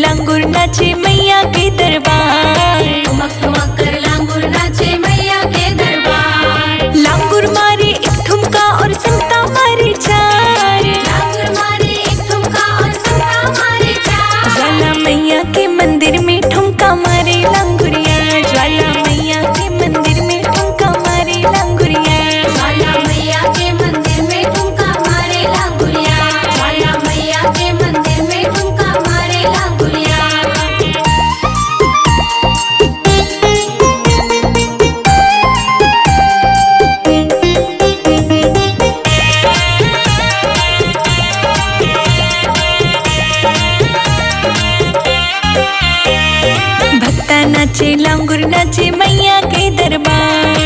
लांगुर नाचे मैया के दरबार। ठुमक ठुमक कर लांगुर नाचे मैया के दरबार। लांगुर मारे एक ठुमका और संता मारे चार। लांगुर मारे एक ठुमका और संता मारे चार। ज्वाला मैया के मंदिर में ठुमका मारे लांगुरिया। ज्वाला मैया के मंदिर में ठुमका मारे लांगुरिया। ज्वाला मैया के मंदिर में ठुमका मारे लांगुरिया। ज्वाला मैया के मंदिर में ठुमका मारे लांगुरिया। भक्ता नाचे लांगुर नाचे मैया के दरबार।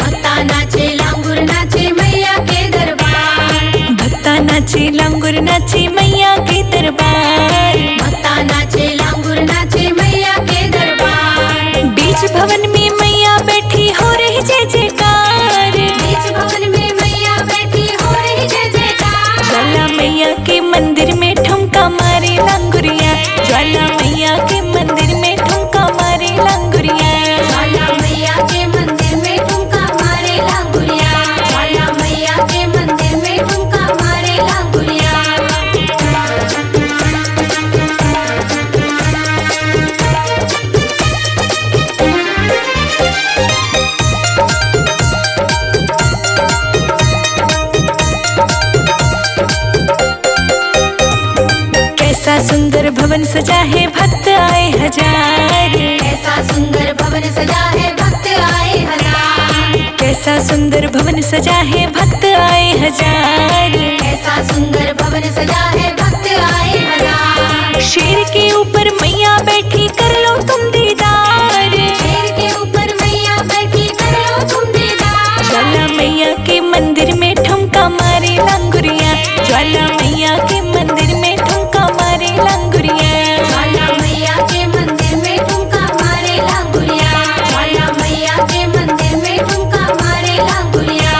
भक्ता नाचे लांगुर नाचे मैया के दरबार। भक्ता नाचे लांगुर नाचे मैया के दरबार। भक्ता नाचे लांगुर नाचे मैया के दरबार। बीच भवन में मैया बैठी हो रही जय जयकार। बीच भवन में मैया बैठी हो रही जय जयकार। ज्वाला मैया के मंदिर में ठुमका मारे लांगुरिया। ज्वाला मैया के मंदिर में ठुमका मारे लांगुरिया। ज्वाला मैया के मंदिर में ठुमका मारे लांगुरिया। ज्वाला मैया के मंदिर में ठुमका मारे लांगुरिया। कैसा सुंदर भवन सजा है भक्त आए हजार। ऐसा सुंदर भवन सजा है भक्त आए हजार। कैसा सुंदर भवन सजा है भक्त आए हजार। ऐसा सुंदर भवन सजा है भक्त आए हजार। शेर के ऊपर मैया बैठी कर लो तुम दीदार। शेर के ऊपर मैया बैठी कर लो तुम दीदार। ज्वाला मैया के मंदिर में ठुमका मारे लांगुरिया। ज्वाला मैया के मंदिर में ठुमका मारे लांगुरिया। ज्वाला मैया के मंदिर में ठुमका मारे लांगुरिया। ज्वाला मैया के मंदिर में ठुमका मारे लांगुरिया।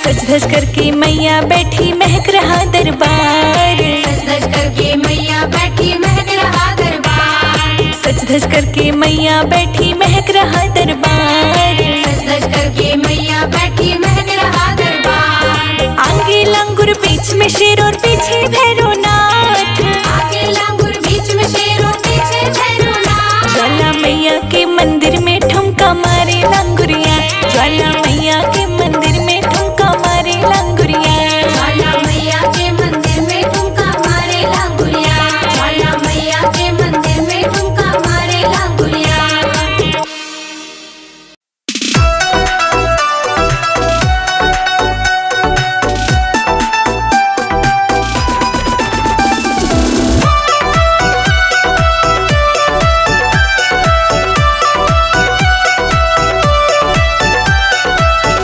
सज धज करके मैया बैठी महक रहा दरबार। सज धज करके मैया बैठी महक रहा दरबार। सज धज करके मैया बैठी महक रहा दरबार। सज धज करके मैया बैठी महक रहा दरबार। आगे लांगुर बीच में शेर और पीछे भैरवनाथ। आगे लांगुर बीच में शेर और पीछे भैरवनाथ। ज्वाला मैया के मंदिर में ठुमका मारे लांगुरिया। ज्वाला मैया के मंदिर में ठुमका मारे लांगुरिया। ज्वाला मैया के मंदिर में ठुमका मारे लांगुरिया। ज्वाला मैया के मंदिर में ठुमका मारे लांगुरिया।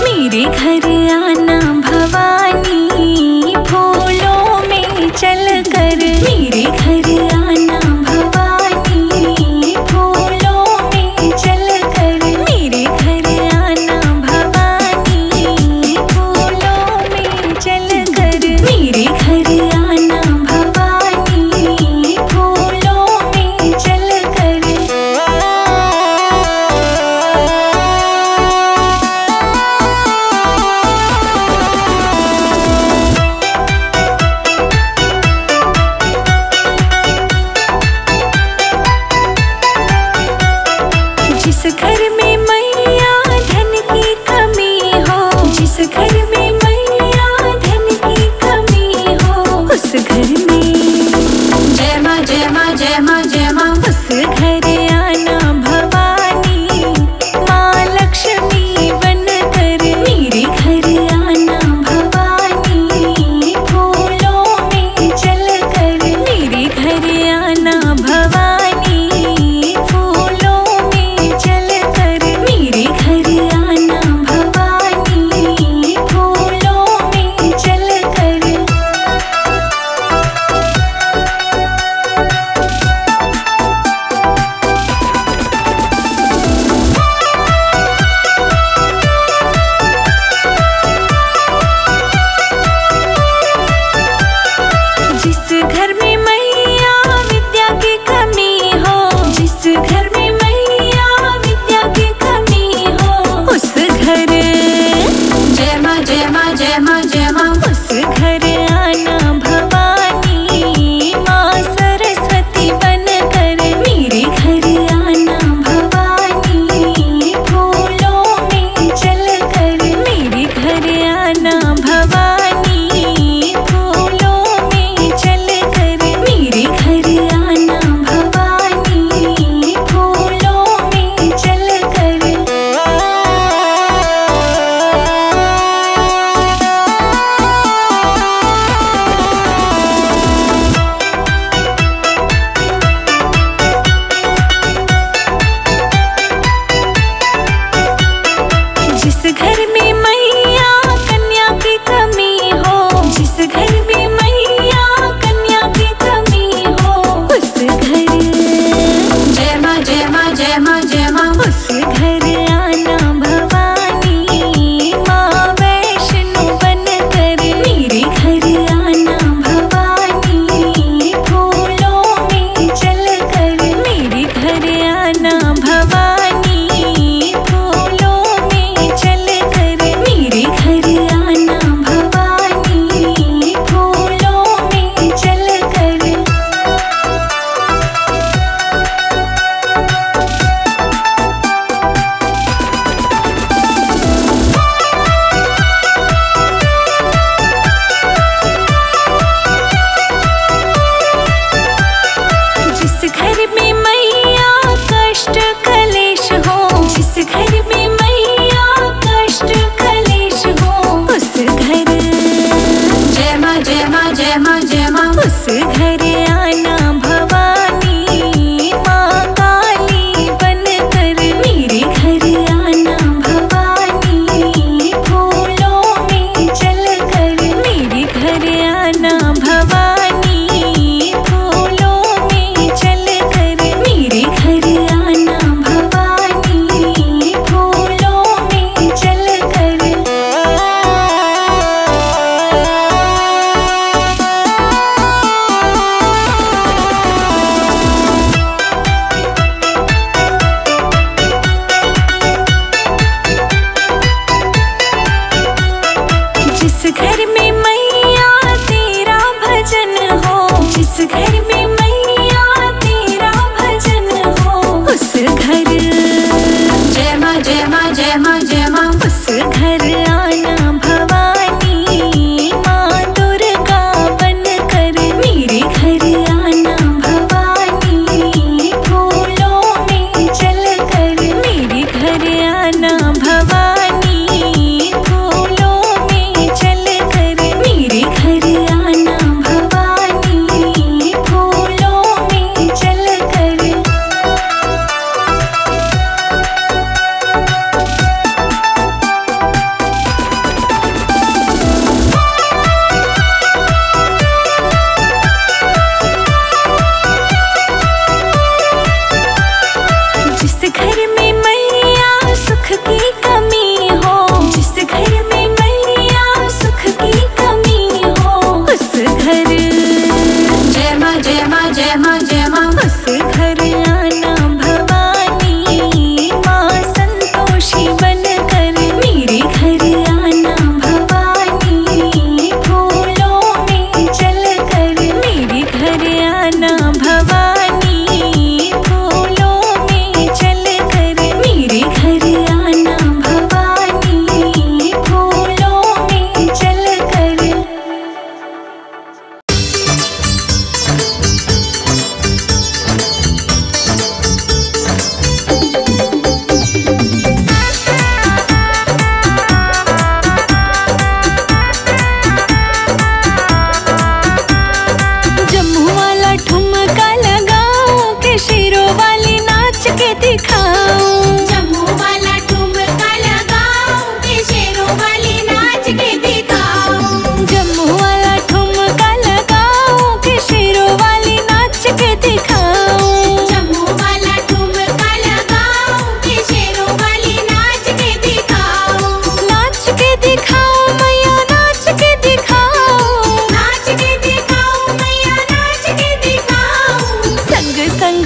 मेरे घर आना भवानी फूलों में चल कर। मेरे घर आना भवानी फूलों में चल कर। मेरे घर आना भवानी फूलों में चल कर। मेरे घर आना भवानी फूलों में चल कर। जिस घर में मैया धन की कमी हो। जिस घर में मैया धन की कमी हो। उस घर में जय माँ जय माँ जय माँ जय माँ। उस घर आना भवानी माँ लक्ष्मी बन कर। मेरे घर आना भवानी फूलों में चल कर। मेरे घर आना भवानी फूलों में चल कर। मेरे घर आना भवानी फूलों में चल कर।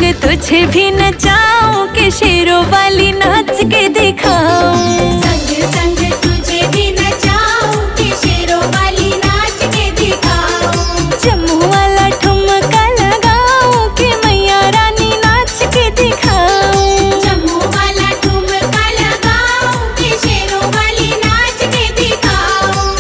संग तुझे भी नचाऊं कि शेरों वाली नाच के दिखाऊं। संग संग तुझे भी नचाऊं कि शेरों वाली नाच के दिखाऊं। जम्मू वाला ठुमका लगाऊं कि मैया रानी नाच के दिखाऊं। जम्मू वाला ठुमका लगाऊं कि शेरों वाली नाच के दिखाऊं।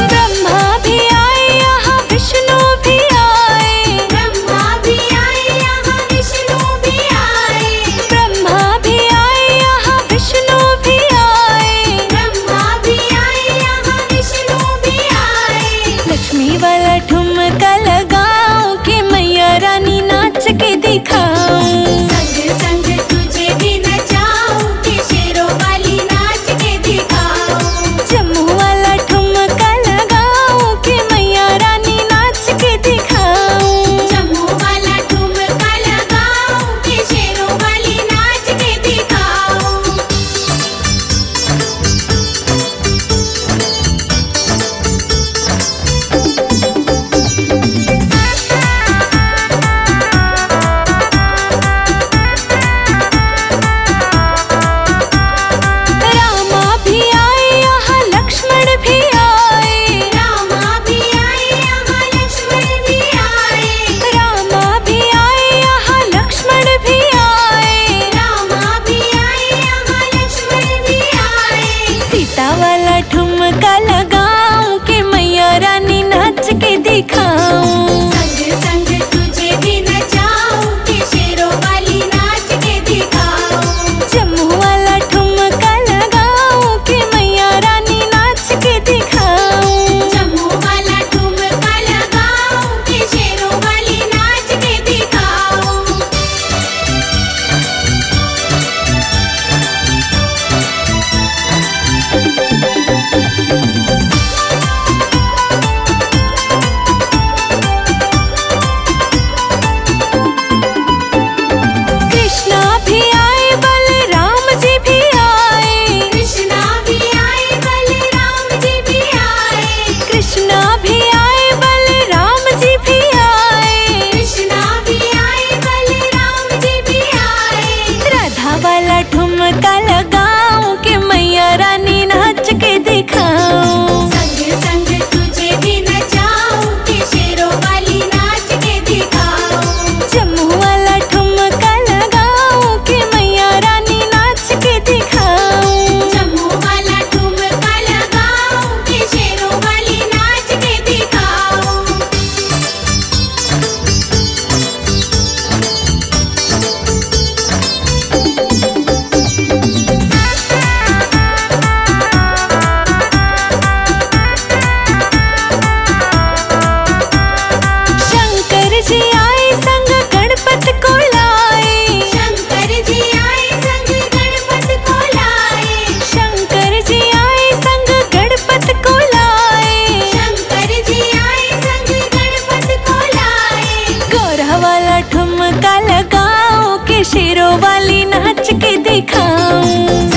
ब्रह्मा भी आए यहाँ विष्णु भी आए। ब्रह्मा भी आए यहाँ विष्णु भी आए। ब्रह्मा भी आए यहाँ विष्णु भी आए। ब्रह्मा भी आए यहाँ विष्णु भी आए। लक्ष्मी वाला ठुमका लगाऊं कि मैया रानी नाच के दिखाऊं। संग संग तुझे भी नचाऊं कि शेरों वाली नाच के दिखाऊं। जम्मू वाला ठुमका लगाऊं कि मैया रानी नाच के दिखाऊं। जम्मू वाला ठुमका लगाऊं कि शेरों वाली नाच के दिखाऊं। रामा भी आए यहाँ लक्ष्मण भी आए। रामा भी आए यहाँ लक्ष्मण भी आए। रामा भी आए यहाँ लक्ष्मण भी आए। रामा भी आए यहाँ लक्ष्मण भी आए। सीता वाला ठुमका लगाऊं कि मैया रानी नाच के दिखाऊं। संग संग तुझे भी नचाऊं कि शेरों वाली नाच के दिखाऊं। जम्मू वाला ठुमका लगाऊं कि मैया रानी नाच के दिखाऊं। जम्मू वाला ठुमका लगाऊं कि शेरों वाली नाच के दिखाऊं। कृष्णा भी आए बलराम जी भी आए। कृष्णा भी आए बलराम जी भी आए। कृष्णा भी आए बलराम जी भी आए। कृष्णा भी आए बलराम जी भी आए। राधा वाला ठुमका लगाऊं कि मैया रानी नाच के दिखाऊं। संग संग तुझे भी नचाऊं कि शेरों वाली नाच के दिखाऊं। जम्मू वाला ठुमका लगाऊं कि मैया रानी नाच के दिखाऊं। जम्मू वाला ठुमका लगाऊं कि शेरों वाली नाच के दिखाऊं। शंकर जी आए संग गणपत को लाए। शंकर जी आए संग गणपत को लाए। शंकर जी आए संग गणपत को लाए। शंकर जी आए संग गणपत को लाए। गौरा वाला ठुमका लगाऊं कि शेरों वाली नाच के दिखाऊं।